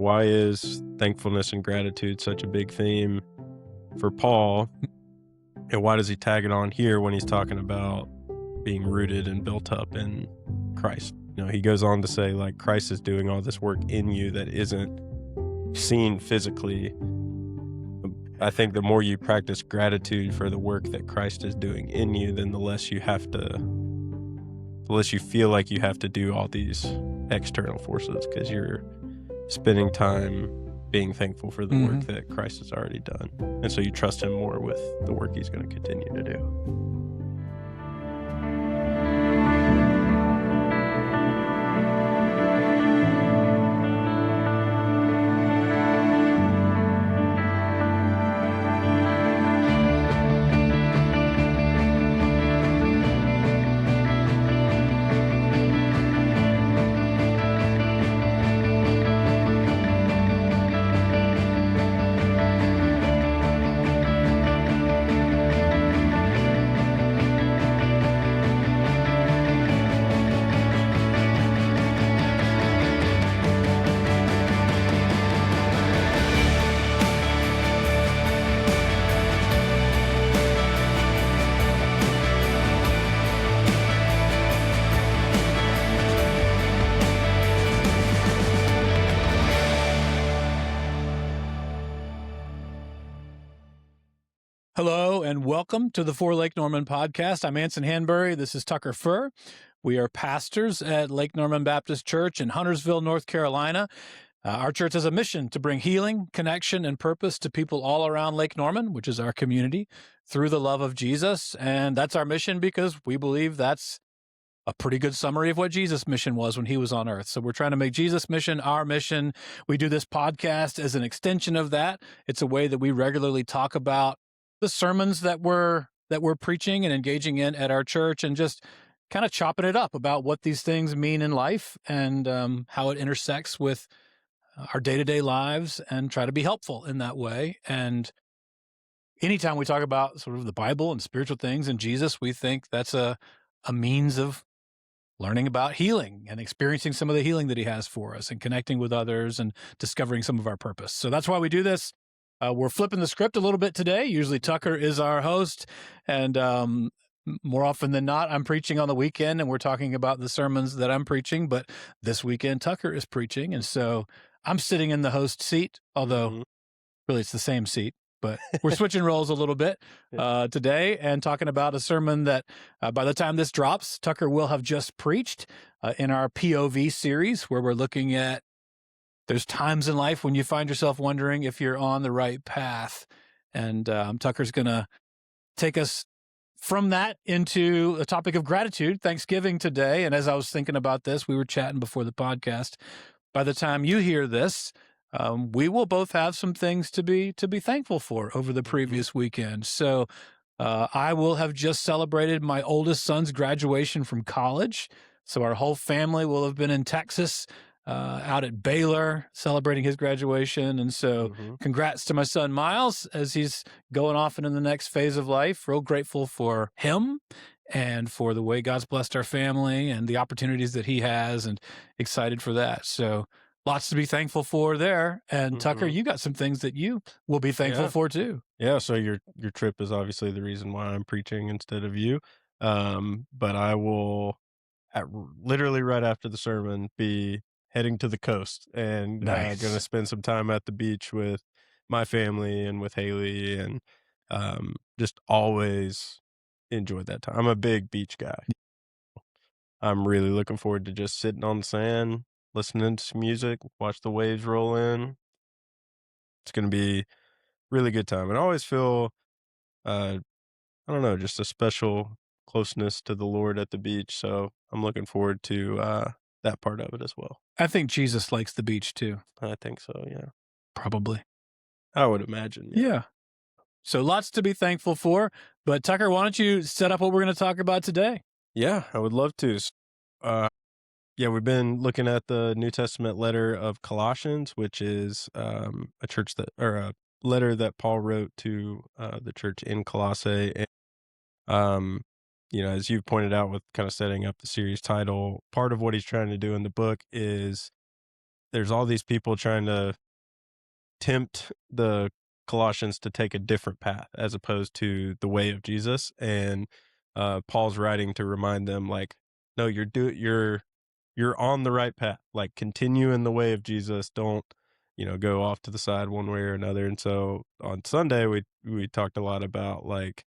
Why is thankfulness and gratitude such a big theme for Paul? And why does he tag it on here when he's talking about being rooted and built up in Christ? He goes on to say, like, Christ is doing all this work in you that isn't seen physically. I think the more you practice gratitude for the work that Christ is doing in you, then the less you feel like you have to do all these external forces, because you're spending time being thankful for the work that Christ has already done. And so you trust him more with the work he's going to continue to do. Hello and welcome to the For Lake Norman podcast. I'm Anson Hanbury. This is Tucker Furr. We are pastors at Lake Norman Baptist Church in Huntersville, North Carolina. Our church has a mission to bring healing, connection, and purpose to people all around Lake Norman, which is our community, through the love of Jesus. And that's our mission because we believe that's a pretty good summary of what Jesus' mission was when he was on earth. So we're trying to make Jesus' mission our mission. We do this podcast as an extension of that. It's a way that we regularly talk about the sermons that we're preaching and engaging in at our church, and just kind of chopping it up about what these things mean in life and how it intersects with our day-to-day lives, and try to be helpful in that way. And anytime we talk about sort of the Bible and spiritual things and Jesus, we think that's a means of learning about healing and experiencing some of the healing that he has for us, and connecting with others and discovering some of our purpose. So that's why we do this. We're flipping the script a little bit today. Usually Tucker is our host, and more often than not, I'm preaching on the weekend, and we're talking about the sermons that I'm preaching. But this weekend, Tucker is preaching, and so I'm sitting in the host seat, although really it's the same seat. But we're switching roles a little bit today, and talking about a sermon that by the time this drops, Tucker will have just preached in our POV series, where we're looking at there's times in life when you find yourself wondering if you're on the right path. And Tucker's going to take us from that into a topic of gratitude, Thanksgiving today. And as I was thinking about this, we were chatting before the podcast. By the time you hear this, we will both have some things to be thankful for over the previous weekend. So I will have just celebrated my oldest son's graduation from college. So our whole family will have been in Texas, out at Baylor, celebrating his graduation. And so congrats to my son, Miles, as he's going off into the next phase of life. Real grateful for him and for the way God's blessed our family and the opportunities that he has, and excited for that. So lots to be thankful for there. And Tucker, you got some things that you will be thankful for too. Yeah, so your trip is obviously the reason why I'm preaching instead of you. But I will, literally right after the sermon, be heading to the coast, and going to spend some time at the beach with my family and with Haley, and just always enjoyed that time. I'm a big beach guy. I'm really looking forward to just sitting on the sand, listening to some music, watch the waves roll in. It's going to be really good time. And I always feel, I don't know, just a special closeness to the Lord at the beach. So I'm looking forward to that part of it as well. I think Jesus likes the beach too. I think so, yeah. Probably. I would imagine. Yeah. So lots to be thankful for. But Tucker, why don't you set up what we're going to talk about today? Yeah, I would love to. We've been looking at the New Testament letter of Colossians, which is a letter that Paul wrote to the church in Colossae. And, as you've pointed out with kind of setting up the series title, part of what he's trying to do in the book is there's all these people trying to tempt the Colossians to take a different path as opposed to the way of Jesus, and, Paul's writing to remind them, like, "No, you're on the right path, like, continue in the way of Jesus, don't, go off to the side one way or another." And so, on Sunday, we talked a lot about, like,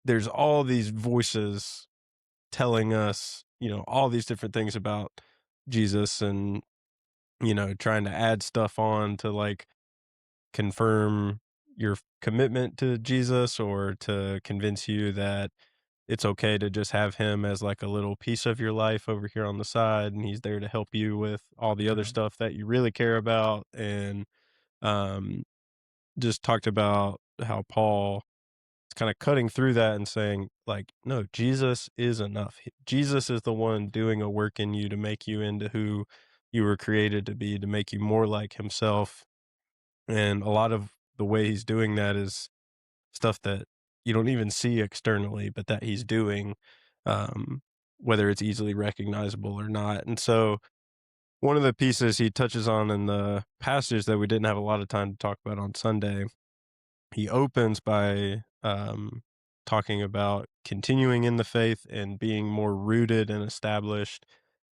there's all these voices telling us, all these different things about Jesus and, trying to add stuff on to, like, confirm your commitment to Jesus or to convince you that it's okay to just have him as like a little piece of your life over here on the side and he's there to help you with all the other Yeah. stuff that you really care about. And um just talked about how Paul is kind of cutting through that and saying, like, no, Jesus is enough. Jesus is the one doing a work in you to make you into who you were created to be, to make you more like himself. And a lot of the way he's doing that is stuff that you don't even see externally, but that he's doing, um, whether it's easily recognizable or not. And so, one of the pieces he touches on in the passage that we didn't have a lot of time to talk about on Sunday, he opens by talking about continuing in the faith and being more rooted and established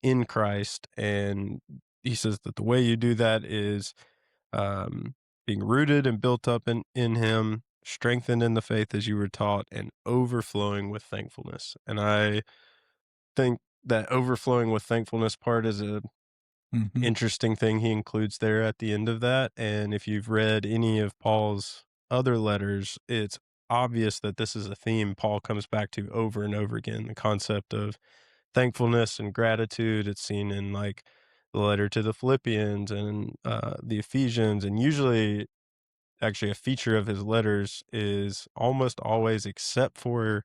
in Christ. And he says that the way you do that is um, being rooted and built up in him, strengthened in the faith as you were taught, and overflowing with thankfulness. And I think that overflowing with thankfulness part is a Hmm. interesting thing he includes there at the end of that. And if you've read any of Paul's other letters, it's obvious that this is a theme Paul comes back to over and over again, the concept of thankfulness and gratitude. It's seen in like the letter to the Philippians and the Ephesians, and usually, actually, a feature of his letters is almost always, except for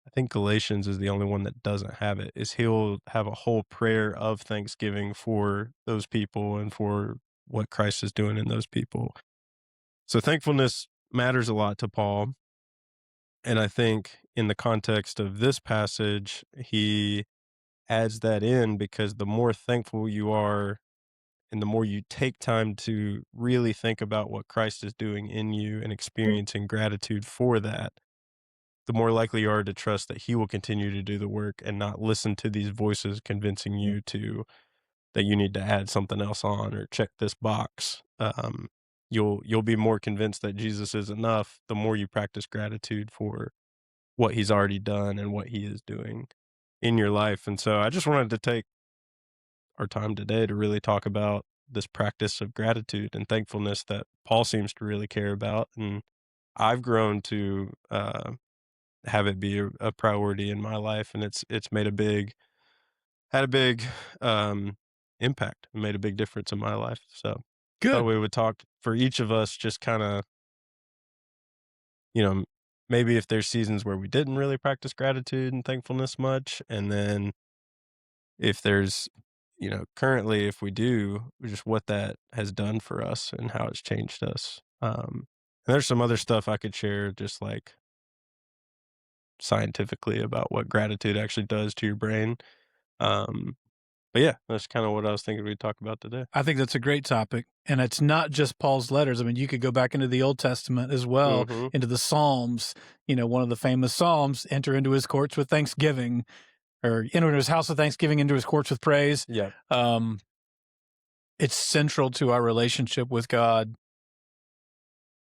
I think Galatians is the only one that doesn't have it, is he'll have a whole prayer of thanksgiving for those people and for what Christ is doing in those people. So thankfulness matters a lot to Paul. And I think in the context of this passage, he adds that in because the more thankful you are and the more you take time to really think about what Christ is doing in you and experiencing gratitude for that, the more likely you are to trust that he will continue to do the work and not listen to these voices convincing you to that you need to add something else on or check this box. You'll be more convinced that Jesus is enough the more you practice gratitude for what he's already done and what he is doing in your life. And so I just wanted to take our time today to really talk about this practice of gratitude and thankfulness that Paul seems to really care about. And I've grown to have it be a priority in my life, and it's made a big had a big impact, made a big difference in my life. So thought Good. we would talk for each of us, just kind of, you know, maybe if there's seasons where we didn't really practice gratitude and thankfulness much, and then if there's, currently if we do, just what that has done for us and how it's changed us. And there's some other stuff I could share, just like scientifically about what gratitude actually does to your brain. Um, but yeah, that's kind of what I was thinking we'd talk about today. I think that's a great topic. And it's not just Paul's letters. I mean, you could go back into the Old Testament as well, Mm-hmm. into the Psalms. One of the famous Psalms, enter into his courts with thanksgiving, or enter into his house with thanksgiving, into his courts with praise. Yeah. Um, it's central to our relationship with God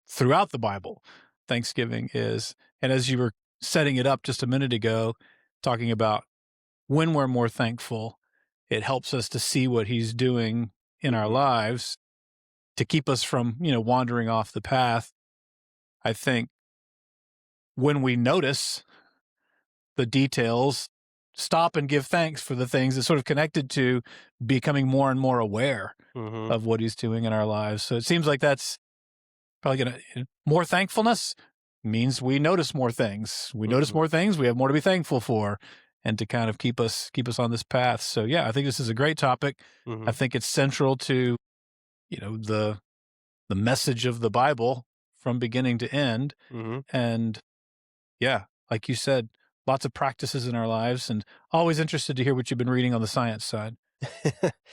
throughout the Bible. Thanksgiving is. And as you were setting it up just a minute ago, talking about when we're more thankful, it helps us to see what he's doing in our Mm-hmm. lives to keep us from, wandering off the path. I think when we notice the details, stop and give thanks for the things that's sort of connected to becoming more and more aware Mm-hmm. of what he's doing in our lives. So it seems like that's probably going to more thankfulness means we notice more things. We notice Mm-hmm. more things. We have more to be thankful for, and to kind of keep us on this path. So yeah, I think this is a great topic. I Mm-hmm. think it's central to the message of the Bible from beginning to end. Mm-hmm. And yeah, like you said, lots of practices in our lives, and always interested to hear what you've been reading on the science side.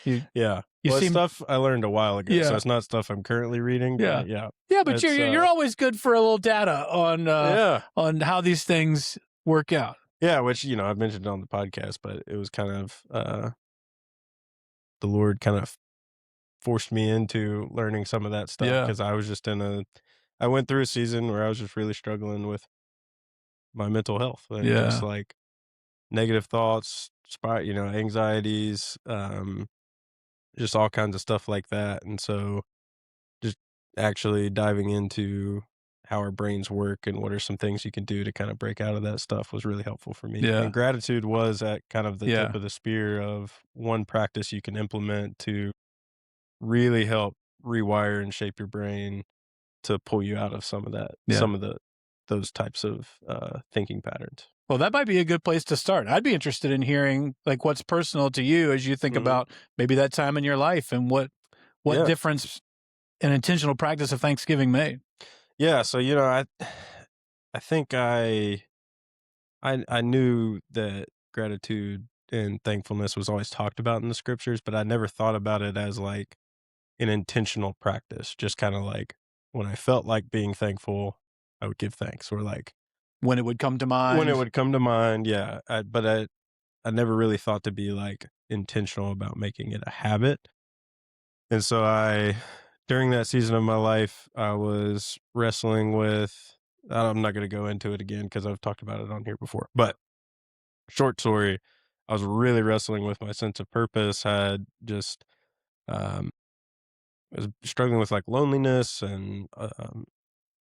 You Yeah. you Well, it's seem stuff I learned a while ago, so yeah, it's not stuff I'm currently reading, yeah. but yeah. Yeah, but It's, you're always good for a little data yeah. on how these things work out. Yeah, which, I've mentioned on the podcast, but it was kind of, the Lord kind of forced me into learning some of that stuff Yeah, because I went through a season where I was just really struggling with my mental health and just, yeah, like, negative thoughts, anxieties, just all kinds of stuff like that, and so just actually diving into how our brains work and what are some things you can do to kind of break out of that stuff was really helpful for me. yeah, And gratitude was at kind of the tip yeah, of the spear of one practice you can implement to really help rewire and shape your brain to pull you out of yeah. some of those types of thinking patterns. Well, that might be a good place to start. I'd be interested in hearing like what's personal to you as you think Hmm. about maybe that time in your life and what Yeah. difference an intentional practice of Thanksgiving made. Yeah. So, I think I knew that gratitude and thankfulness was always talked about in the scriptures, but I never thought about it as like an intentional practice. Just kind of like when I felt like being thankful, I would give thanks, or like When it would come to when it mind. would come to mind. Yeah, I never really thought to be like intentional about making it a habit. And so during that season of my life, I was wrestling with. I'm not going to go into it again because I've talked about it on here before, but short story, I was really wrestling with my sense of purpose, had just, um, I was struggling with, like, loneliness and,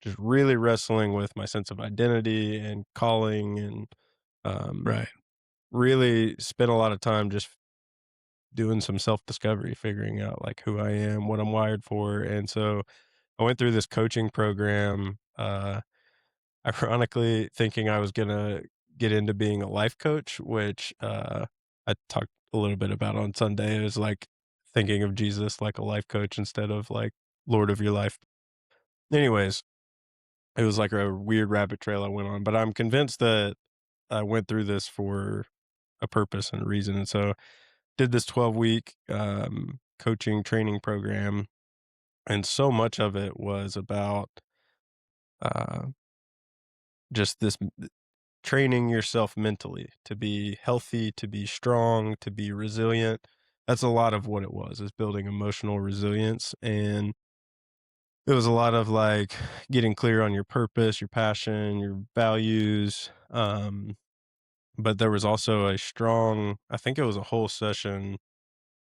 just really wrestling with my sense of identity and calling and, um, Right. really spent a lot of time just doing some self-discovery, figuring out, like, who I am, what I'm wired for, and so I went through this coaching program, ironically, thinking I was gonna get into being a life coach, which, I talked a little bit about on Sunday. It was like thinking of Jesus like a life coach instead of like Lord of your life. Anyways, it was like a weird rabbit trail I went on, but I'm convinced that I went through this for a purpose and a reason, and so did this 12-week, coaching training program, and so much of it was about, uh, just this training yourself mentally to be healthy, to be strong, to be resilient. That's a lot of what it was, is building emotional resilience. And it was a lot of like getting clear on your purpose, your passion, your values. But there was also a strong, I think it was a whole session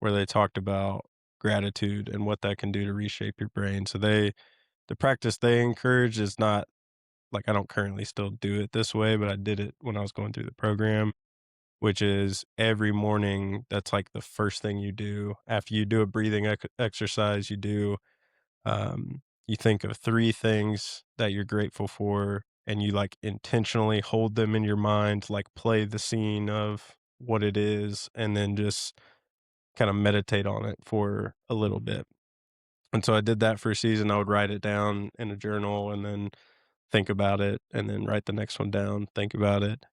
where they talked about gratitude and what that can do to reshape your brain. So the practice they encourage is not like I don't currently still do it this way, but I did it when I was going through the program, which is every morning, that's like the first thing you do. After you do a breathing exercise, you think of 3 things that you're grateful for, and you, like, intentionally hold them in your mind, like, play the scene of what it is, and then just kinda meditate on it for a little bit. And so I did that for a season. I would write it down in a journal and then think about it, and then write the next one down, think about it.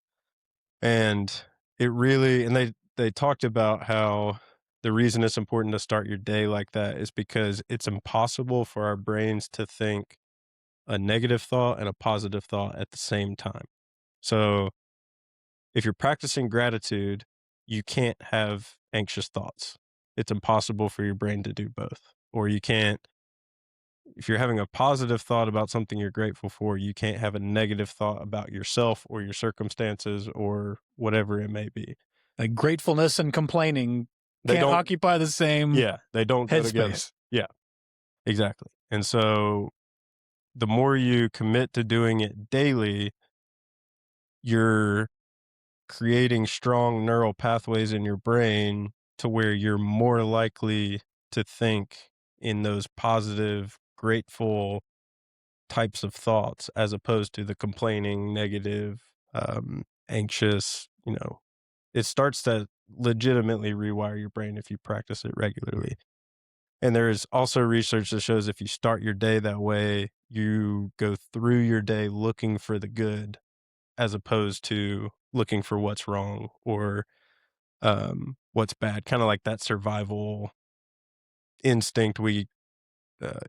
And they talked about how the reason it's important to start your day like that is because it's impossible for our brains to think a negative thought and a positive thought at the same time. So, if you're practicing gratitude, you can't have anxious thoughts. It's impossible for your brain to do both. Or you can't if you're having a positive thought about something you're grateful for, you can't have a negative thought about yourself or your circumstances or whatever it may be. Like gratefulness and complaining They can't don't occupy the same Yeah, they don't go together. headspace. Yeah, exactly. And so the more you commit to doing it daily, you're creating strong neural pathways in your brain to where you're more likely to think in those positive, grateful types of thoughts as opposed to the complaining, negative, anxious, it starts to legitimately rewire your brain if you practice it regularly. And there is also research that shows if you start your day that way, you go through your day looking for the good as opposed to looking for what's wrong or what's bad, kind of like that survival instinct we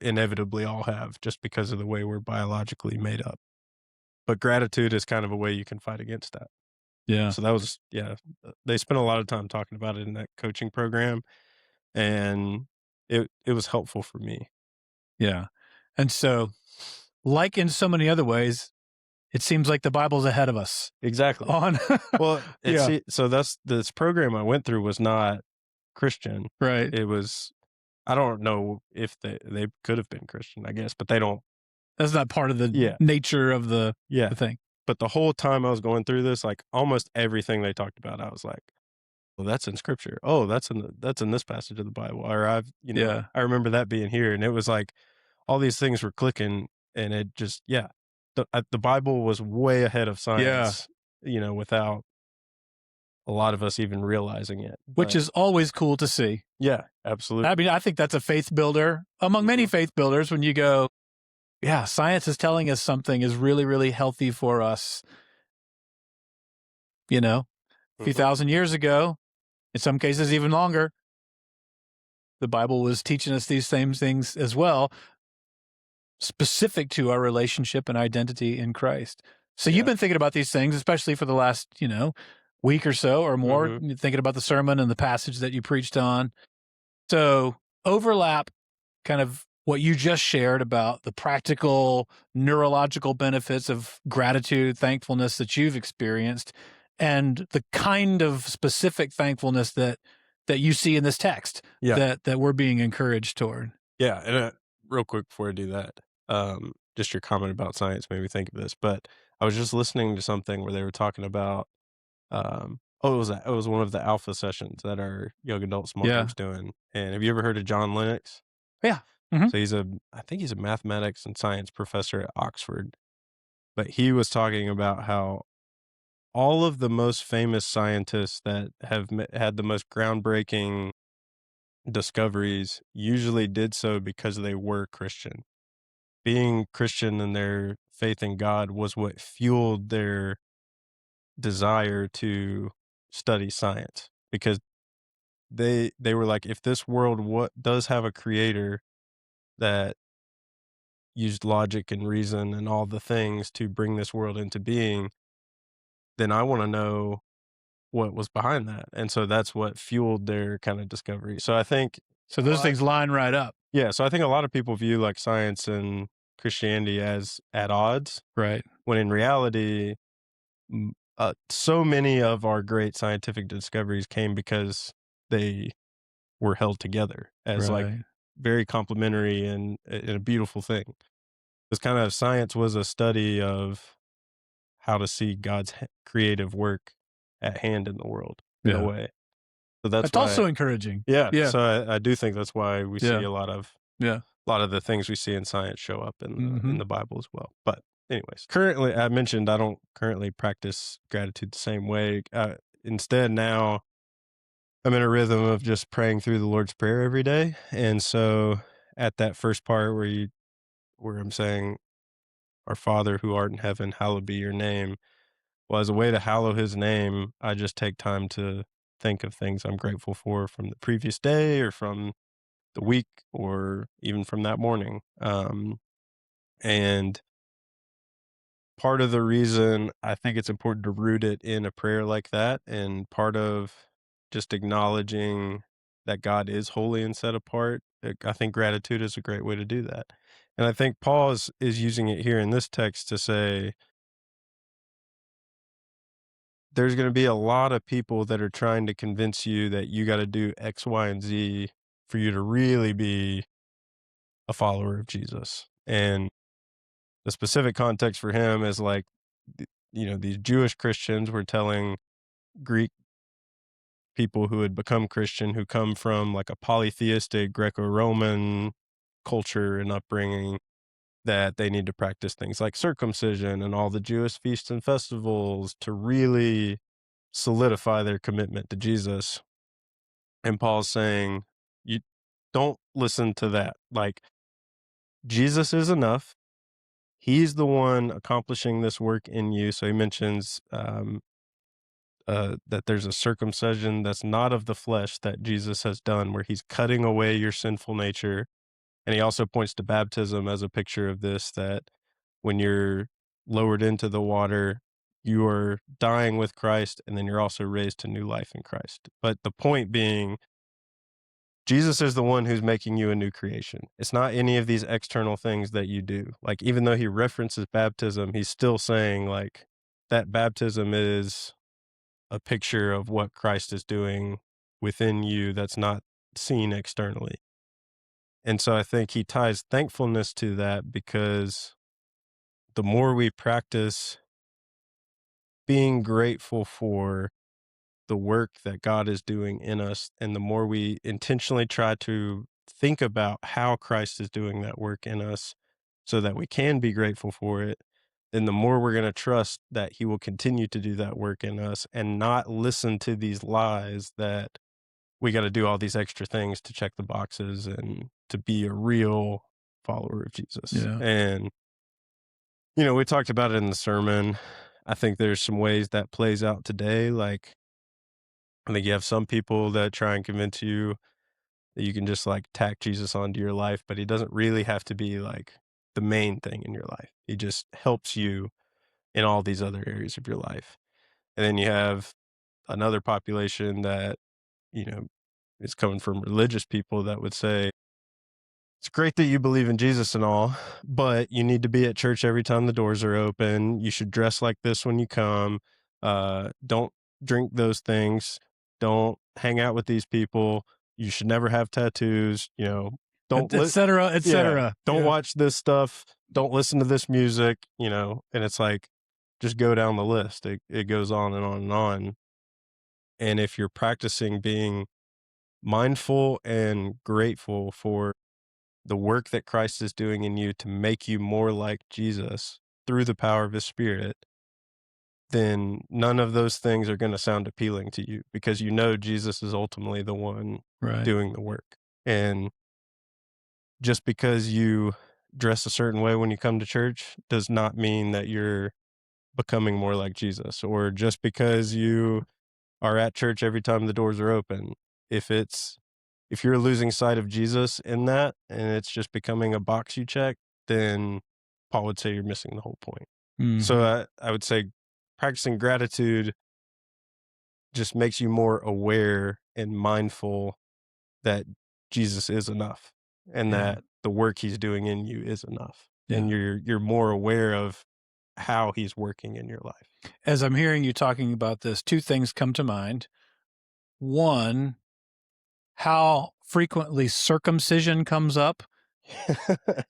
inevitably all have just because of the way we're biologically made up. But gratitude is kind of a way you can fight against that. Yeah. So that was, yeah, they spent a lot of time talking about it in that coaching program, and it was helpful for me. Yeah. And so, like in so many other ways, it seems like the Bible's ahead of us Exactly. on Well, yeah, so that's this program I went through was not Christian. right. It was, I don't know if they could have been Christian, I guess, but they don't. That's not part of the Yeah, nature of yeah. the thing. But the whole time I was going through this, like, almost everything they talked about, I was like, "Well, that's in scripture. Oh, that's in this passage of the Bible." Or Yeah. I remember that being here, and it was like all these things were clicking, and it just, yeah. The Bible was way ahead of Yeah. science, without a lot of us even realizing it. Which But is always cool to see. yeah, I absolutely. mean, I think that's a faith builder among many Mhm, faith builders when you go, yeah, science is telling us something is really, really healthy for us. A few mhm. thousand years ago, in some cases, even longer, the Bible was teaching us these same things as well, specific to our relationship and identity in Christ. So you've Yeah. been thinking about these things, especially for the last, week or so or more, Mhm. thinking about the sermon and the passage that you preached on. So overlap kind of what you just shared about the practical neurological benefits of gratitude, thankfulness that you've experienced, and the kind of specific thankfulness that you see in this text Yeah. that we're being encouraged toward. Yeah, and, real quick before I do that, just your comment about science made me think of this, but I was just listening to something where they were talking about, it was one of the alpha sessions that our young adult small Yeah. group's doing, and have you ever heard of John Lennox? Yeah. Hmm. So I think he's a mathematics and science professor at Oxford, but he was talking about how all of the most famous scientists that have had the most groundbreaking discoveries usually did so because they were Christian. Being Christian and their faith in God was what fueled their desire to study science, because they were like, if this world what does have a creator that used logic and reason and all the things to bring this world into being, then I want to know what was behind that. And so that's what fueled their kind of discovery. So I think So a those lot things line right up. yeah, so I think a lot of people view like science and Christianity as at odds, Right. when in reality, so many of our great scientific discoveries came because they were held together as like Right. very complementary and a beautiful thing. It's kind of science was a study of how to see God's creative work at hand in the world in a Yeah. way. So that's That's why, also encouraging. yeah. Yeah. So I do think that's why we see Yeah. Yeah. a lot of the things we see in science show up in Hmm. the Bible as well. But anyways, currently I mentioned I don't currently practice gratitude the same way. Instead, now I'm in a rhythm of just praying through the Lord's Prayer every day, and so at that first part where I'm saying, "Our Father who art in heaven, hallowed be your name." Well, as a way to hallow His name, I just take time to think of things I'm grateful for from the previous day or from the week or even from that morning. And part of the reason I think it's important to root it in a prayer like that, and part of just acknowledging that God is holy and set apart, I think gratitude is a great way to do that. And I think Paul is using it here in this text to say there's going to be a lot of people that are trying to convince you that you got to do X, Y, and Z for you to really be a follower of Jesus. And the specific context for him is like, these Jewish Christians were telling Greek people who had become Christian, who come from like a polytheistic Greco-Roman culture and upbringing, that they need to practice things like circumcision and all the Jewish feasts and festivals to really solidify their commitment to Jesus. And Paul's saying, you don't listen to that. Like, Jesus is enough. He's the one accomplishing this work in you. So he mentions that there's a circumcision that's not of the flesh that Jesus has done, where he's cutting away your sinful nature. And he also points to baptism as a picture of this, that when you're lowered into the water, you are dying with Christ, and then you're also raised to new life in Christ. But the point being, Jesus is the one who's making you a new creation. It's not any of these external things that you do. Like, even though he references baptism, he's still saying, like, that baptism is a picture of what Christ is doing within you that's not seen externally. And so I think he ties thankfulness to that, because the more we practice being grateful for the work that God is doing in us, and the more we intentionally try to think about how Christ is doing that work in us so that we can be grateful for it, then the more we're going to trust that he will continue to do that work in us, and not listen to these lies that we got to do all these extra things to check the boxes and to be a real follower of Jesus. Yeah. And, we talked about it in the sermon. I think there's some ways that plays out today. Like, I think you have some people that try and convince you that you can just like tack Jesus onto your life, but he doesn't really have to be like the main thing in your life. He just helps you in all these other areas of your life. And then you have another population that, you know, is coming from religious people that would say, it's great that you believe in Jesus and all, but you need to be at church every time the doors are open. You should dress like this when you come. Don't drink those things. Don't hang out with these people. You should never have tattoos. Don't Et cetera, et yeah, cetera. don't Yeah. watch this stuff. Don't listen to this music. And it's like, just go down the list. It goes on and on and on. And if you're practicing being mindful and grateful for the work that Christ is doing in you to make you more like Jesus through the power of his spirit, then none of those things are going to sound appealing to you, because Jesus is ultimately the one Right. doing the work. And just because you dress a certain way when you come to church does not mean that you're becoming more like Jesus, or just because you are at church every time the doors are open. If it's if you're losing sight of Jesus in that, and it's just becoming a box you check, then Paul would say you're missing the whole point. So Mhm. I would say practicing gratitude just makes you more aware and mindful that Jesus is enough, and Yeah. that the work he's doing in you is enough. Yeah. And you're more aware of how he's working in your life. As I'm hearing you talking about this, two things come to mind. One, how frequently circumcision comes up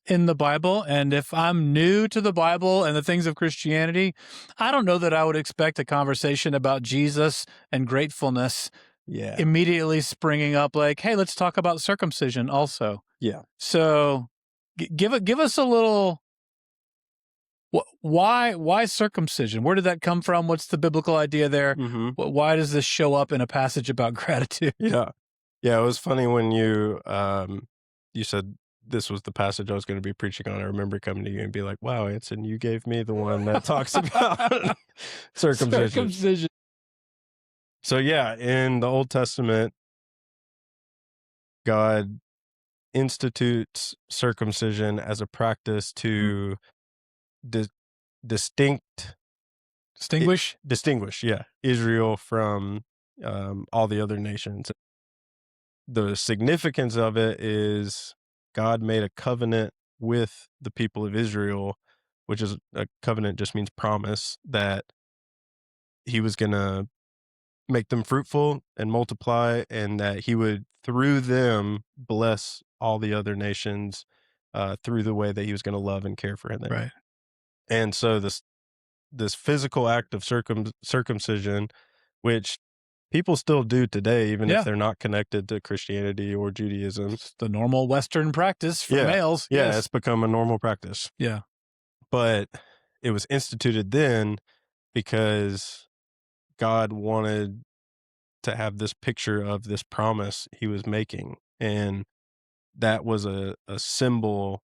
in the Bible. And if I'm new to the Bible and the things of Christianity, I don't know that I would expect a conversation about Jesus and gratefulness Yeah. immediately springing up like, hey, let's talk about circumcision also. Yeah. So give us a little, why circumcision? Where did that come from? What's the biblical idea there? Hmm. Why does this show up in a passage about gratitude? Yeah. Yeah, it was funny when you said this was the passage I was gonna be preaching on. I remember coming to you and be like, "Wow, Anson, you gave me the one that talks about circumcision." Circumcision. So, yeah, in the Old Testament, God institutes circumcision as a practice to di distinct I Distinguish? distinguish, yeah, Israel from, all the other nations. The significance of it is God made a covenant with the people of Israel, which is a covenant just means promise, that he was going to make them fruitful and multiply, and that he would, through them, bless all the other nations through the way that he was going to love and care for them. Right. And so this physical act of circumcision, which people still do today, even if Yeah. they're not connected to Christianity or Judaism. It's the normal Western practice for Yeah. males. Yeah, Yes. it's become a normal practice. Yeah. But it was instituted then because God wanted to have this picture of this promise he was making. And that was a symbol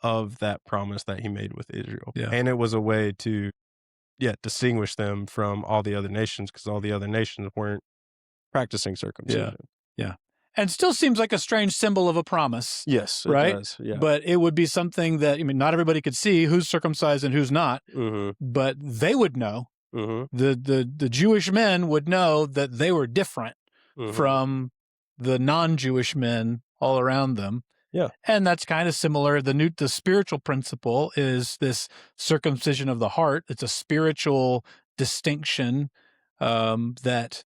of that promise that he made with Israel. Yeah. And it was a way to distinguish them from all the other nations, because all the other nations weren't practicing Yeah. circumcision. Yeah. And still seems like a strange symbol of a promise, Yes, it right? does. Yeah. But it would be something that, I mean, not everybody could see who's circumcised and who's not, Mhm. but they would know. Mhm. The Jewish men would know that they were different Mhm. from the non-Jewish men all around them. Yeah. And that's kind of similar. The spiritual principle is this circumcision of the heart. It's a spiritual distinction that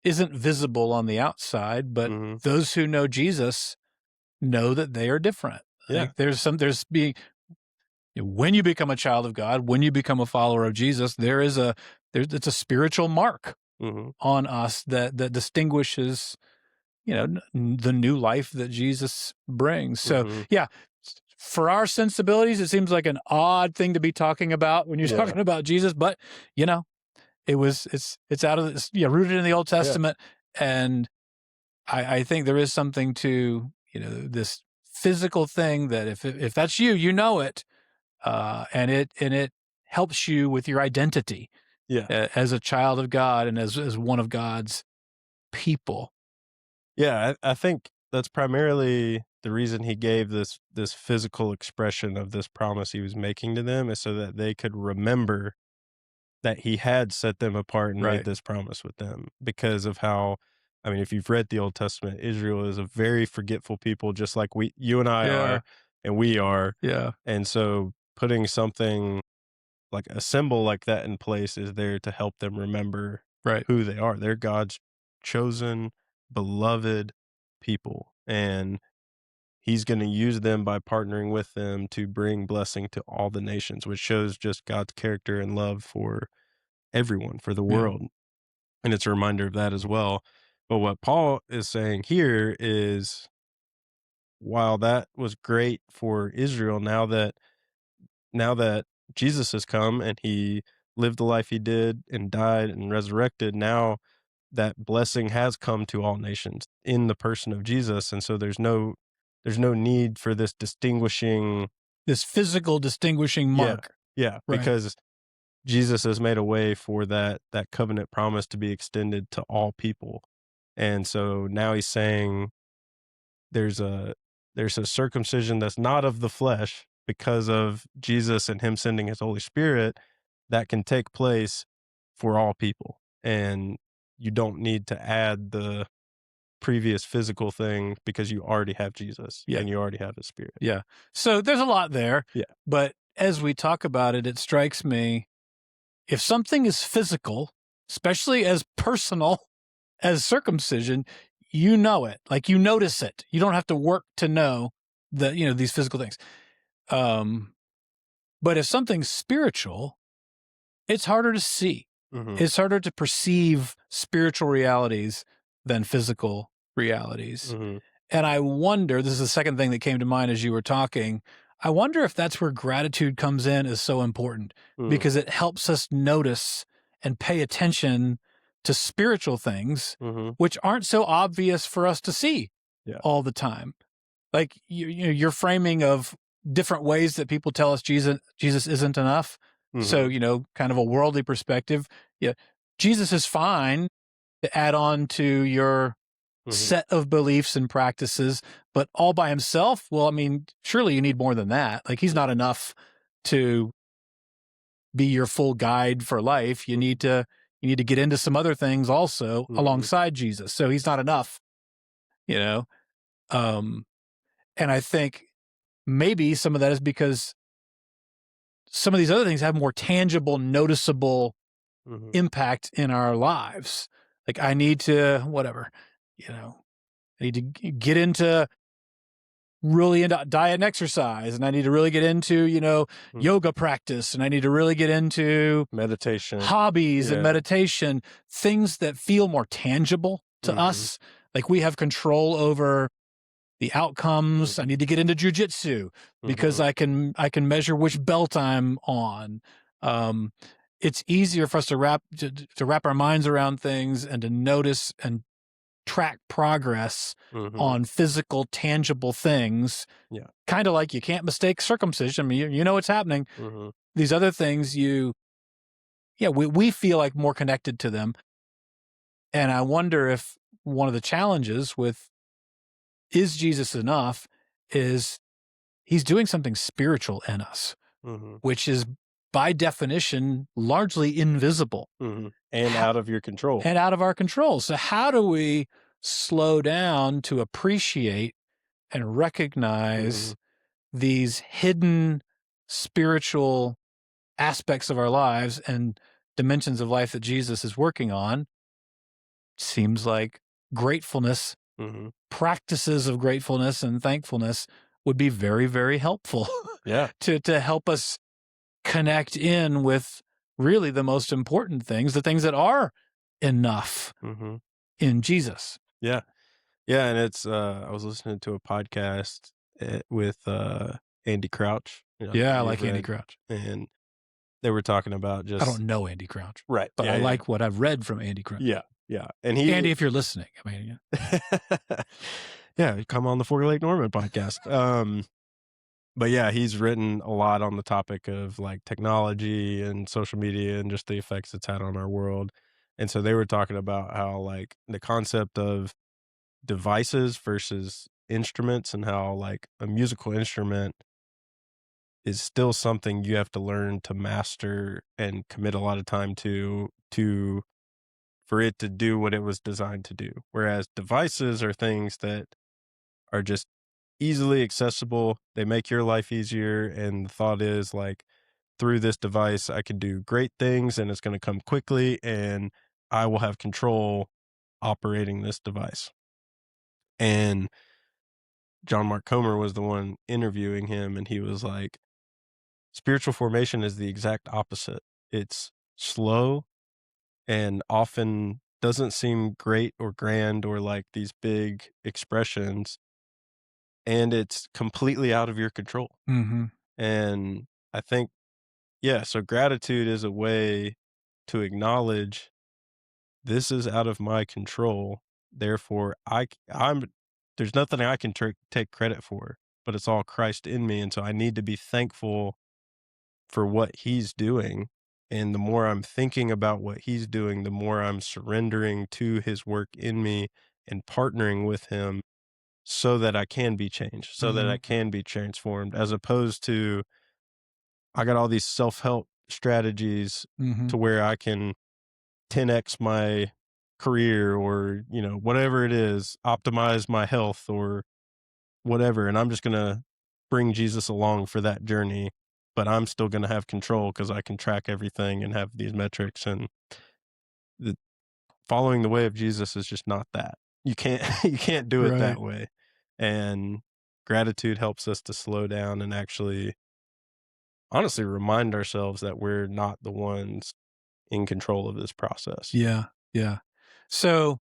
isn't visible on the outside, but Mhm. those who know Jesus know that they are different. Yeah. Like when you become a child of God, when you become a follower of Jesus, it's a spiritual mark Mhm. on us that distinguishes, the new life that Jesus brings. So Mhm. yeah, for our sensibilities, it seems like an odd thing to be talking about when you're Yeah. talking about Jesus, but you know, it's out of this, rooted in the Old Yeah. Testament. And I think there is something to, this physical thing that if that's you, you know it, and it helps you with your identity Yeah. as a child of God and as one of God's people. Yeah, I think that's primarily the reason he gave this physical expression of this promise he was making to them, is so that they could remember that he had set them apart and made Right. this promise with them, because of how, I mean, if you've read the Old Testament, Israel is a very forgetful people, just like you and I Yeah. are, and we are. Yeah. And so putting something like a symbol like that in place is there to help them remember Right. who they are. They're God's chosen, beloved people, and he's going to use them by partnering with them to bring blessing to all the nations, which shows just God's character and love for everyone, for the Yeah. world. And it's a reminder of that as well. But what Paul is saying here is, while that was great for Israel, now that Jesus has come and he lived the life he did and died and resurrected, now that blessing has come to all nations in the person of Jesus. And so there's no need for this distinguishing. This physical distinguishing Yeah. mark. Yeah, Right. because Jesus has made a way for that covenant promise to be extended to all people. And so now he's saying there's a there's a circumcision that's not of the flesh, because of Jesus and him sending his Holy Spirit, that can take place for all people. And you don't need to add the previous physical thing, because you already have Jesus Yeah. and you already have his Spirit. Yeah. So there's a lot there, Yeah. but as we talk about it, it strikes me, if something is physical, especially as personal as circumcision, you know it. Like you notice it. You don't have to work to know that, these physical things. But if something's spiritual, it's harder to see. Mhm. It's harder to perceive spiritual realities than physical realities. Mhm. And I wonder, this is the second thing that came to mind as you were talking. I wonder if that's where gratitude comes in, is so important, Mhm. because it helps us notice and pay attention to spiritual things, Mhm. which aren't so obvious for us to see Yeah. all the time. Like your framing of different ways that people tell us Jesus isn't enough. So, Mhm. kind of a worldly perspective. Yeah. Jesus is fine to add on to your Mhm. set of beliefs and practices, but all by himself, well, I mean, surely you need more than that. Like he's Yeah. not enough to be your full guide for life. You need to get into some other things also Mhm. alongside Jesus. So he's not enough, you know. Um and I think maybe some of that is because some of these other things have more tangible, noticeable Mhm. impact in our lives. Like I need to whatever, I need to get into really into diet and exercise, and I need to really get into, Mhm. yoga practice, and I need to really get into Meditation. hobbies and Yeah. meditation, things that feel more tangible to Mhm. us. Like we have control over the outcomes. I Mhm. need to get into jujitsu because Mhm. I can measure which belt I'm on. Um, it's easier for us to wrap our minds around things and to notice and track progress Mhm. on physical, tangible things. Yeah. Kind of like you can't mistake circumcision. I mean, you know what's happening. Mhm. These other things, yeah, we feel like more connected to them. And I wonder if one of the challenges with is Jesus enough is he's doing something spiritual in us, Mhm. which is by definition largely invisible Mhm. And ho- out of your control. and out of our control. So how do we slow down to appreciate and Mhm. recognize these hidden spiritual aspects of our lives and dimensions of life that Jesus is working on? Seems like gratefulness, Mhm. practices of gratefulness and thankfulness would be very, very helpful Yeah. to help us connect in with really the most important things, the things that are enough Mhm. in Jesus. Yeah. Yeah, and it's, I was listening to a podcast, with, Andy Crouch, I'm Yeah, sure I you've like Andy read, Crouch. and they were talking about I just don't know Andy Crouch, right, but yeah, I yeah, like what I've read from Andy Crouch. yeah, yeah, and he Andy, was if you're listening, I mean, yeah. yeah, come on the Four Lake Norman podcast, but yeah, he's written a lot on the topic of, like, technology and social media and just the effects it's had on our world, and so they were talking about how, like, the concept of devices versus instruments and how, like, a musical instrument is still something you have to learn to master and commit a lot of time to for it to do what it was designed to do. Whereas devices are things that are just easily accessible. They make your life easier. And the thought is like through this device, I can do great things and it's going to come quickly and I will have control operating this device. And John Mark Comer was the one interviewing him and he was like, spiritual formation is the exact opposite. It's slow and often doesn't seem great or grand or like these big expressions, and it's completely out of your control. Mm-hmm. And I think, yeah, so gratitude is a way to acknowledge this is out of my control. Therefore, I'm there's nothing I can take credit for, but it's all Christ in me. And so I need to be thankful for what he's doing. And the more I'm thinking about what he's doing, the more I'm surrendering to his work in me and partnering with him so that I can be changed, so that Mm-hmm. I can be transformed, as opposed to I got all these self help strategies Mm-hmm. to where I can 10x my career or, whatever it is, optimize my health or whatever, and I'm just gonna bring Jesus along for that journey, but I'm still gonna have control because I can track everything and have these metrics, and the following the way of Jesus is just not that. You can't you can't do it Right. that way, and gratitude helps us to slow down and actually, honestly remind ourselves that we're not the ones in control of this process. Yeah. Yeah. So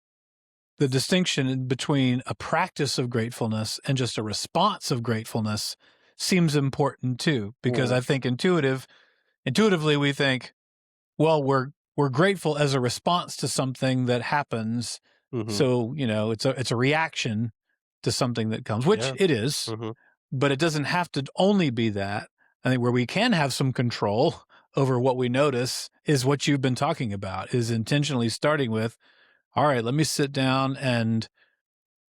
the distinction between a practice of gratefulness and just a response of gratefulness seems important too, because Mhm, I think intuitively we think, well, we're grateful as a response to something that happens. mhm, So, it's a reaction to something that comes, which yeah, it is, mhm, but it doesn't have to only be that. I think where we can have some control over what we notice is what you've been talking about, is intentionally starting with, all right, let me sit down and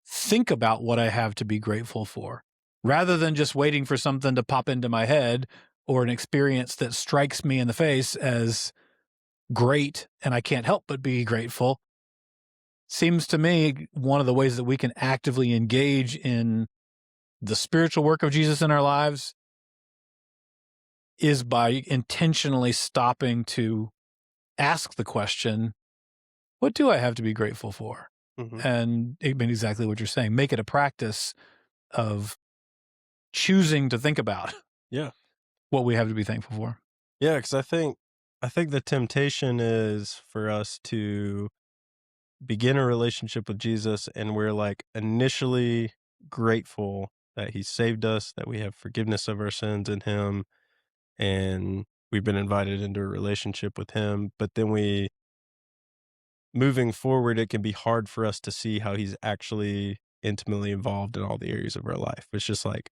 think about what I have to be grateful for rather than just waiting for something to pop into my head or an experience that strikes me in the face as great and I can't help but be grateful. Seems to me one of the ways that we can actively engage in the spiritual work of Jesus in our lives is by intentionally stopping to ask the question, what do I have to be grateful for? mhm, And it means exactly what you're saying. Make it a practice of choosing to think about yeah, what we have to be thankful for. yeah. Because I think the temptation is for us to begin a relationship with Jesus and we're like initially grateful that he saved us, that we have forgiveness of our sins in him, and we've been invited into a relationship with him. But then moving forward, it can be hard for us to see how he's actually intimately involved in all the areas of our life. It's just like,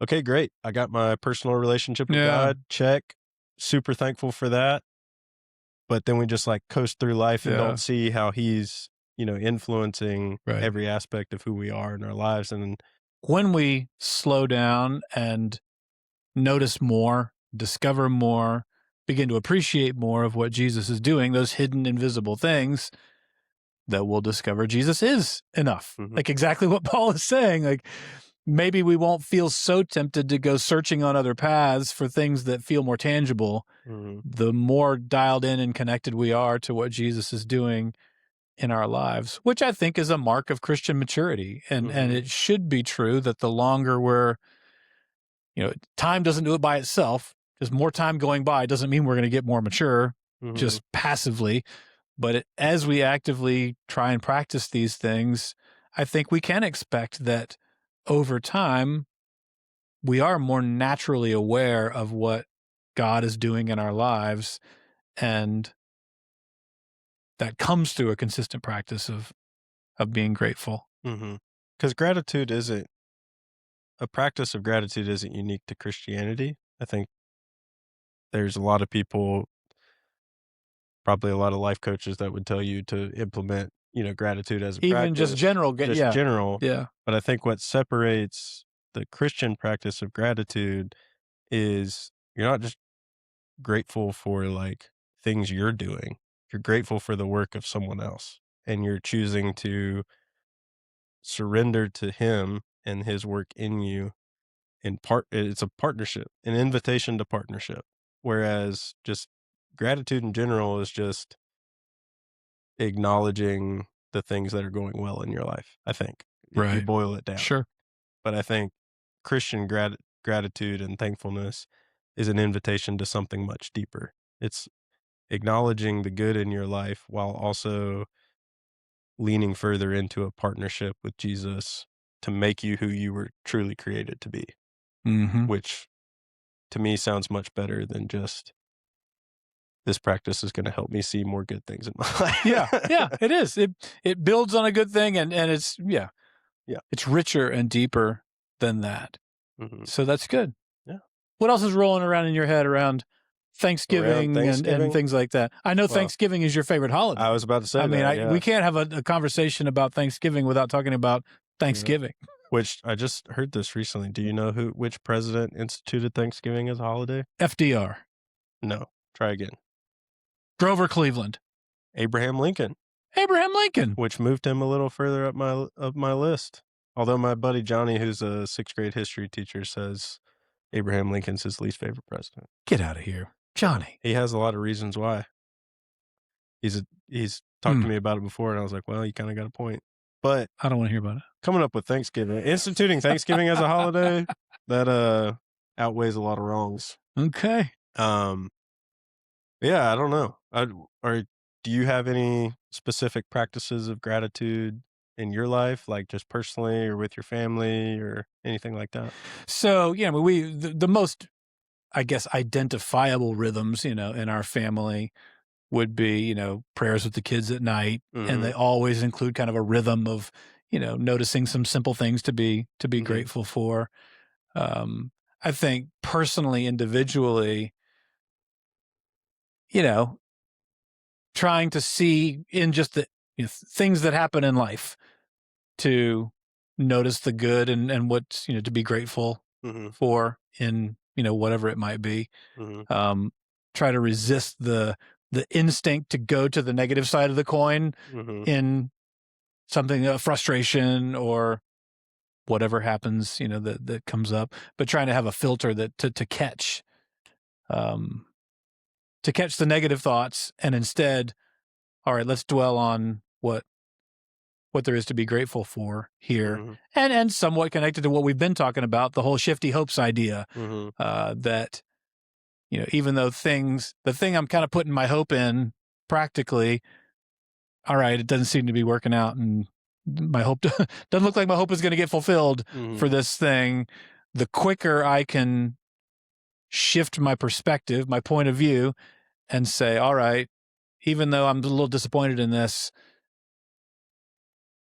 okay, great. I got my personal relationship with Yeah. God. Check. Super thankful for that. but then we just like coast through life and Yeah. don't see how he's, influencing Right. every aspect of who we are in our lives. And When we slow down and notice more, discover more, begin to appreciate more of what Jesus is doing, those hidden, invisible things, that we'll discover Jesus is enough. Mhm. Like exactly what Paul is saying. Like maybe we won't feel so tempted to go searching on other paths for things that feel more tangible. Mhm. The more dialed in and connected we are to what Jesus is doing in our lives, which I think is a mark of Christian maturity. And Mhm. it should be true that the longer we're, time doesn't do it by itself. Just more time going by doesn't mean we're going to get more mature Mhm. just passively. But as we actively try and practice these things, I think we can expect that over time, we are more naturally aware of what God is doing in our lives. And that comes through a consistent practice of being grateful. Mhm. 'Cause gratitude isn't a practice of gratitude isn't unique to Christianity. I think there's a lot of people, probably a lot of life coaches that would tell you to implement, gratitude as a Even just practice, general, just yeah, general. yeah, But I think what separates the Christian practice of gratitude is you're not just grateful for like things you're doing. You're grateful for the work of someone else, and you're choosing to surrender to him and his work in you. It's a partnership, an invitation to partnership. Whereas just gratitude in general is just acknowledging the things that are going well in your life, I think, if you right. boil it down. Sure. But I think Christian gratitude and thankfulness is an invitation to something much deeper. It's acknowledging the good in your life while also leaning further into a partnership with Jesus to make you who you were truly created to be, Hmm. which to me sounds much better than just this practice is going to help me see more good things in my Yeah, yeah, life. it is. It builds on a good thing, and it's Yeah. it's richer and deeper than that. Hmm. So that's good. Yeah. What else is rolling around in your head around Around Thanksgiving and Thanksgiving, things like that? I know well, Thanksgiving is your favorite I holiday. was about to I say mean, that. we Yeah. can't have a conversation about Thanksgiving without talking about Yeah. Thanksgiving. Which I just heard this recently. Do you know which president instituted Thanksgiving as a holiday? FDR, No. Try again. Grover Cleveland, Abraham Lincoln, Abraham Lincoln. which moved him a little further up my list. Although my buddy Johnny, who's a sixth grade history teacher, says Abraham Lincoln's his least favorite president. Get out of here, Yeah, Johnny. he has a lot of reasons why. He's talked Hmm, to me about it before, and I was like, well, you kind of got a point. But I don't want to hear about it. coming up with Thanksgiving, instituting Thanksgiving as a holiday, that outweighs a lot of wrongs. Okay. Um, yeah, I don't know. Or do you have any specific practices of gratitude in your life, like just personally or with your family or anything like that? So the most, I guess, identifiable rhythms, in our family would be, prayers with the kids at night. And they Mhm. always include kind of a rhythm of, noticing some simple things to be Mhm. grateful for. Um, I think personally, individually, you know, trying to see in just the things that happen in life to notice the good and what's, to be grateful Mhm. for in, whatever it might be. Mhm. Um, try to resist the instinct to go to the negative side of the coin Mhm. in something, frustration or whatever happens, that comes up, but trying to have a filter that um, to catch the negative thoughts and instead, all right, let's dwell on what there is to be grateful for here, Mhm. and somewhat connected to what we've been talking about, the whole shifty hopes idea, Mhm. that even though the thing I'm kind of putting my hope in practically, all right, it doesn't seem to be working out, and my hope doesn't look like my hope is going to get fulfilled Mhm. for this thing. The quicker I can shift my perspective, my point of view, and say, all right, even though I'm a little disappointed in this,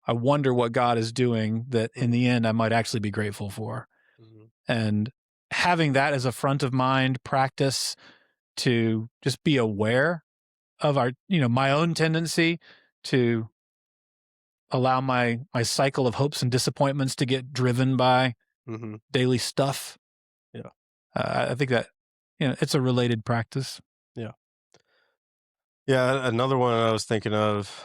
I wonder what God is doing that in Mhm. the end I might actually be grateful for. Mhm. And having that as a front of mind practice to just be aware of our, my own tendency to allow my cycle of hopes and disappointments to get driven by Mhm. daily stuff. Yeah. I think that, it's a related practice. Yeah. Yeah, another one I was thinking of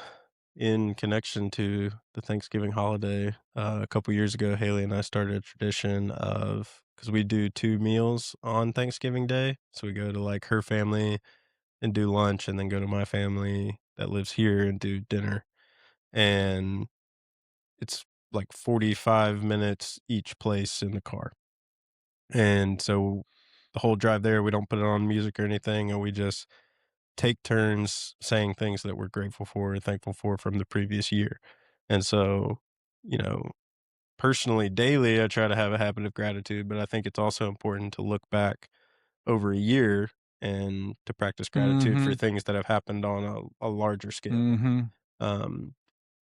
in connection to the Thanksgiving holiday, a couple years ago, Haley and I started a tradition of because we do 2 meals on Thanksgiving Day, so we go to, like, her family and do lunch and then go to my family that lives here and do dinner, and it's, like, 45 minutes each place in the car, and so the whole drive there, we don't put it on music or anything, and we just take turns saying things that we're grateful for or thankful for from the previous year. And so, you know, personally, daily, I try to have a habit of gratitude, but I think it's also important to look back over a year and to practice gratitude for Mhm. things that have happened on a larger scale. Mhm. Um,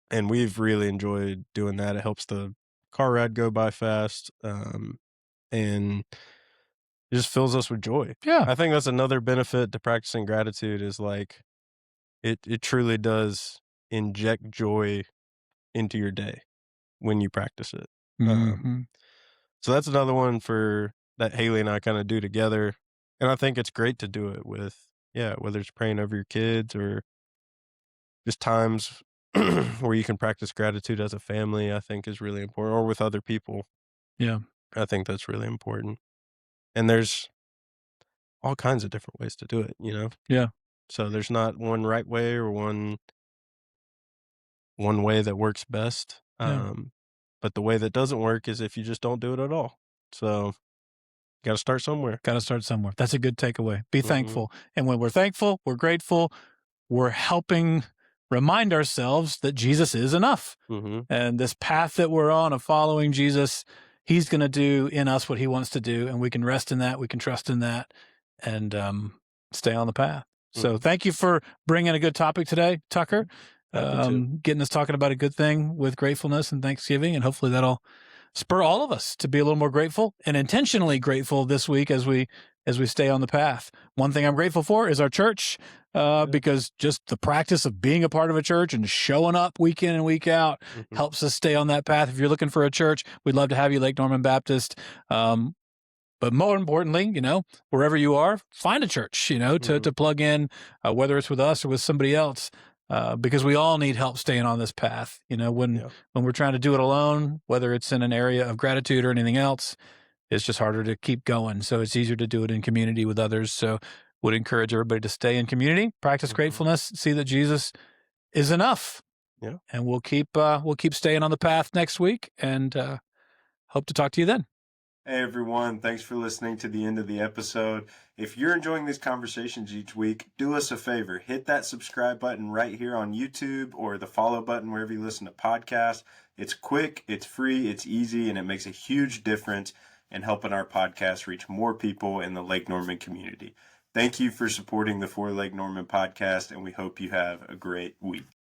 and we've really enjoyed doing that. It helps the car ride go by fast. And it just fills us with joy. Yeah. I think that's another benefit to practicing gratitude is like it truly does inject joy into your day when you practice it. Mhm. So that's another one for that Haley and I kinda do together, and I think it's great to do it with yeah, whether it's praying over your kids or just times where you can practice gratitude as a family, I think is really important, or with other people. Yeah. I think that's really important. And there's all kinds of different ways to do it, you know? Yeah. So there's not one right way or one way that works best. Yeah. But the way that doesn't work is if you just don't do it at all. So you got to start somewhere. Got to start somewhere. That's a good takeaway. Be Hmm. thankful. And when we're thankful, we're grateful, we're helping remind ourselves that Jesus is enough. Hmm. And this path that we're on of following Jesus, he's going to do in us what he wants to do. And we can rest in that. We can trust in that and stay on the path. So Hmm. thank you for bringing a good topic today, Tucker. Happy to. Getting us talking about a good thing with gratefulness and Thanksgiving. And hopefully that'll spur all of us to be a little more grateful and intentionally grateful this week as we stay on the path. One thing I'm grateful for is our church, Yeah. because just the practice of being a part of a church and showing up week in and week out Hmm. helps us stay on that path. If you're looking for a church, we'd love to have you, Lake Norman Baptist. But more importantly, wherever you are, find a church, Hmm. to plug in, whether it's with us or with somebody else, because we all need help staying on this path. When Yeah. we're trying to do it alone, whether it's in an area of gratitude or anything else, it's just harder to keep going. So it's easier to do it in community with others. So would encourage everybody to stay in community, practice Hmm. gratefulness, see that Jesus is enough, Yeah. and we'll keep staying on the path next week, and hope to talk to you then. Hey everyone, thanks for listening to the end of the episode. If you're enjoying these conversations each week, do us a favor. Hit that subscribe button right here on YouTube or the follow button wherever you listen to podcasts. It's quick, it's free, it's easy, and it makes a huge difference in helping our podcast reach more people in the Lake Norman community. Thank you for supporting the For Lake Norman podcast, and we hope you have a great week.